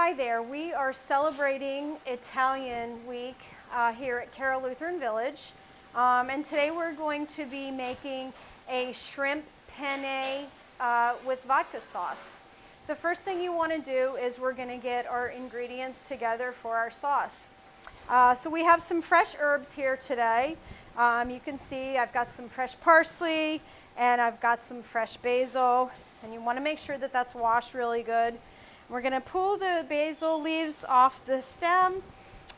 Hi there, we are celebrating Italian Week here at Carroll Lutheran Village. And today we're going to be making a shrimp penne with vodka sauce. The first thing you want to do is we're going to get our ingredients together for our sauce. So we have some fresh herbs here today. You can see I've got some fresh parsley and I've got some fresh basil. And you want to make sure that that's washed really good. We're going to pull the basil leaves off the stem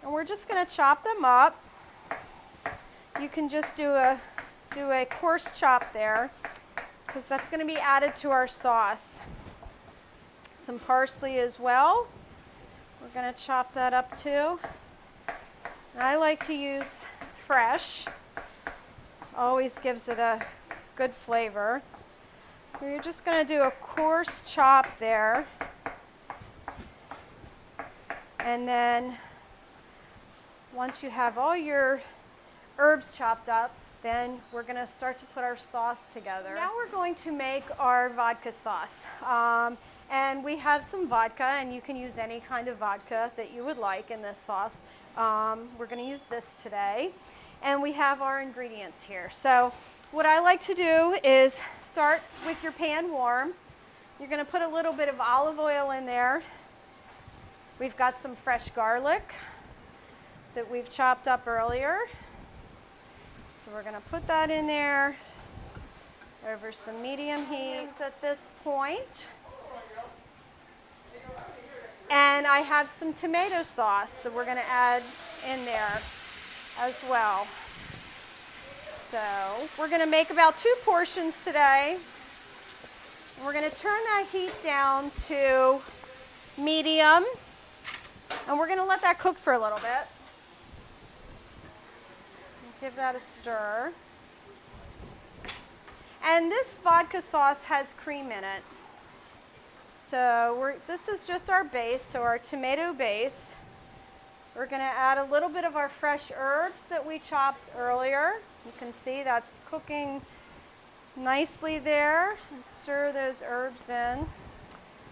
and we're just going to chop them up. You can just do a coarse chop there because that's going to be added to our sauce. Some parsley as well. We're going to chop that up too. And I like to use fresh. Always gives it a good flavor. You're just going to do a coarse chop there. And then once you have all your herbs chopped up, then we're going to start to put our sauce together. Now we're going to make our vodka sauce. And we have some vodka, and you can use any kind of vodka that you would like in this sauce. We're going to use this today. And we have our ingredients here. So what I like to do is start with your pan warm. You're going to put a little bit of olive oil in there. We've got some fresh garlic that we've chopped up earlier. So we're going to put that in there over some medium heat at this point. And I have some tomato sauce that we're going to add in there as well. So we're going to make about 2 portions today. We're going to turn that heat down to medium. And we're going to let that cook for a little bit. Give that a stir. And this vodka sauce has cream in it. So this is just our base, so our tomato base. We're going to add a little bit of our fresh herbs that we chopped earlier. You can see that's cooking nicely there. And stir those herbs in.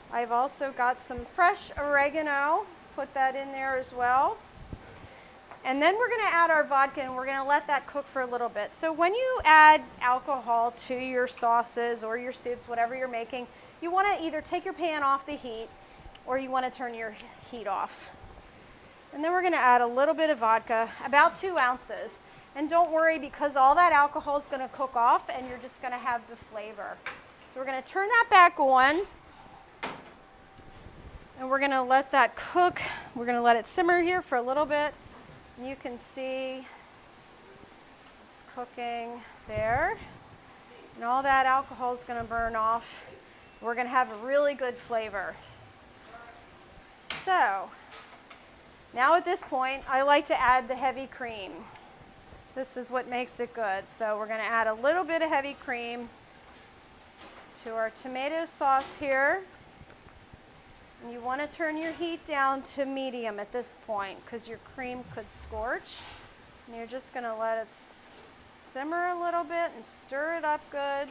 I've also got some fresh oregano. Put that in there as well. And then we're going to add our vodka and we're going to let that cook for a little bit. So when you add alcohol to your sauces or your soups, whatever you're making, you want to either take your pan off the heat or you want to turn your heat off. And then we're going to add a little bit of vodka, about 2 ounces. And don't worry, because all that alcohol is going to cook off and you're just going to have the flavor. So we're going to turn that back on. And we're going to let that cook. We're going to let it simmer here for a little bit. And you can see it's cooking there. And all that alcohol is going to burn off. We're going to have a really good flavor. So now at this point, I like to add the heavy cream. This is what makes it good. So we're going to add a little bit of heavy cream to our tomato sauce here. And you want to turn your heat down to medium at this point because your cream could scorch. And you're just going to let it simmer a little bit and stir it up good.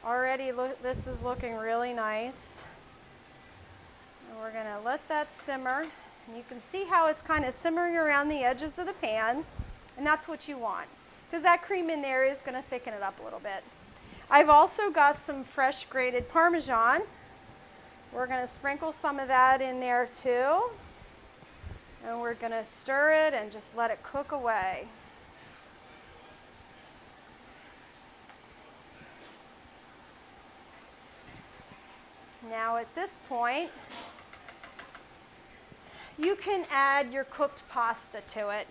Already this is looking really nice. And we're going to let that simmer. And you can see how it's kind of simmering around the edges of the pan. And that's what you want because that cream in there is going to thicken it up a little bit. I've also got some fresh grated Parmesan. We're going to sprinkle some of that in there too. And we're going to stir it and just let it cook away. Now at this point, you can add your cooked pasta to it.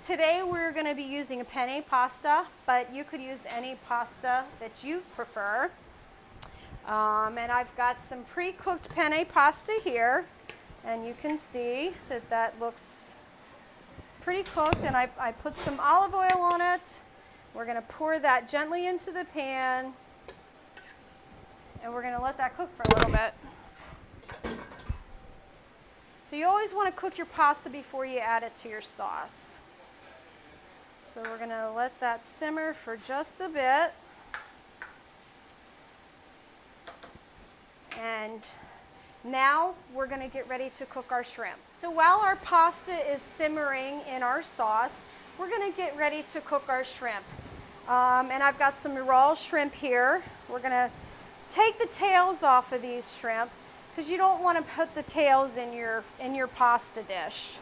Today we're going to be using a penne pasta, but you could use any pasta that you prefer. And I've got some pre-cooked penne pasta here, and you can see that that looks pretty cooked, and I put some olive oil on it. We're going to pour that gently into the pan, and we're going to let that cook for a little bit. So you always want to cook your pasta before you add it to your sauce. So we're going to let that simmer for just a bit. And Now we're going to get ready to cook our shrimp. So while our pasta is simmering in our sauce, we're going to get ready to cook our shrimp. And I've got some raw shrimp here. We're going to take the tails off of these shrimp because you don't want to put the tails in your pasta dish.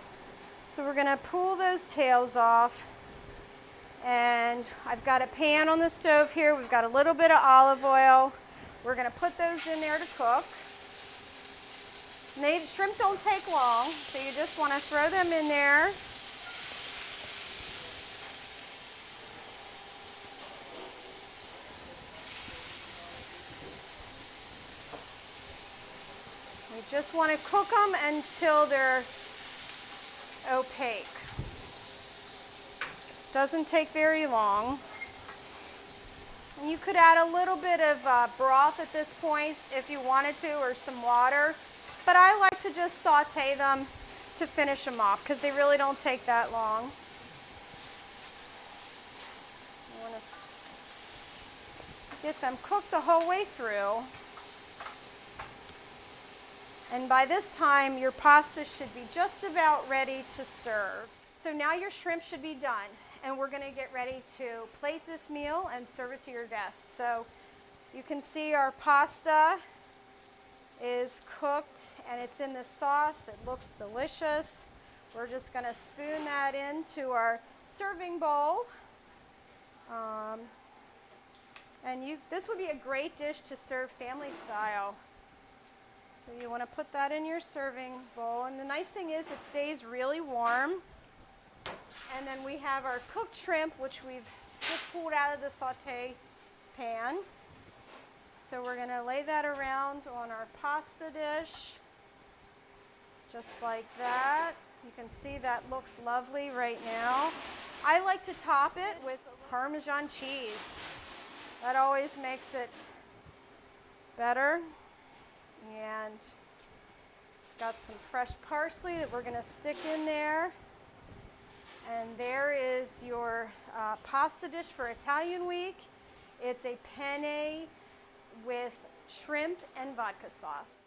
So we're going to pull those tails off. And I've got a pan on the stove here. We've got a little bit of olive oil. We're going to put those in there to cook. Shrimp don't take long, so you just want to throw them in there. We just want to cook them until they're opaque. Doesn't take very long. And you could add a little bit of broth at this point if you wanted to, or some water. But I like to just saute them to finish them off because they really don't take that long. You want to get them cooked the whole way through. And by this time, your pasta should be just about ready to serve. So now your shrimp should be done. And we're going to get ready to plate this meal and serve it to your guests. So you can see our pasta is cooked and it's in the sauce. It looks delicious. We're just going to spoon that into our serving bowl. This would be a great dish to serve family style. So you want to put that in your serving bowl. And the nice thing is it stays really warm. And then we have our cooked shrimp, which we've just pulled out of the saute pan. So we're going to lay that around on our pasta dish, just like that. You can see that looks lovely right now. I like to top it with Parmesan cheese. That always makes it better. And got some fresh parsley that we're going to stick in there. And there is your pasta dish for Italian week. It's a penne with shrimp and vodka sauce.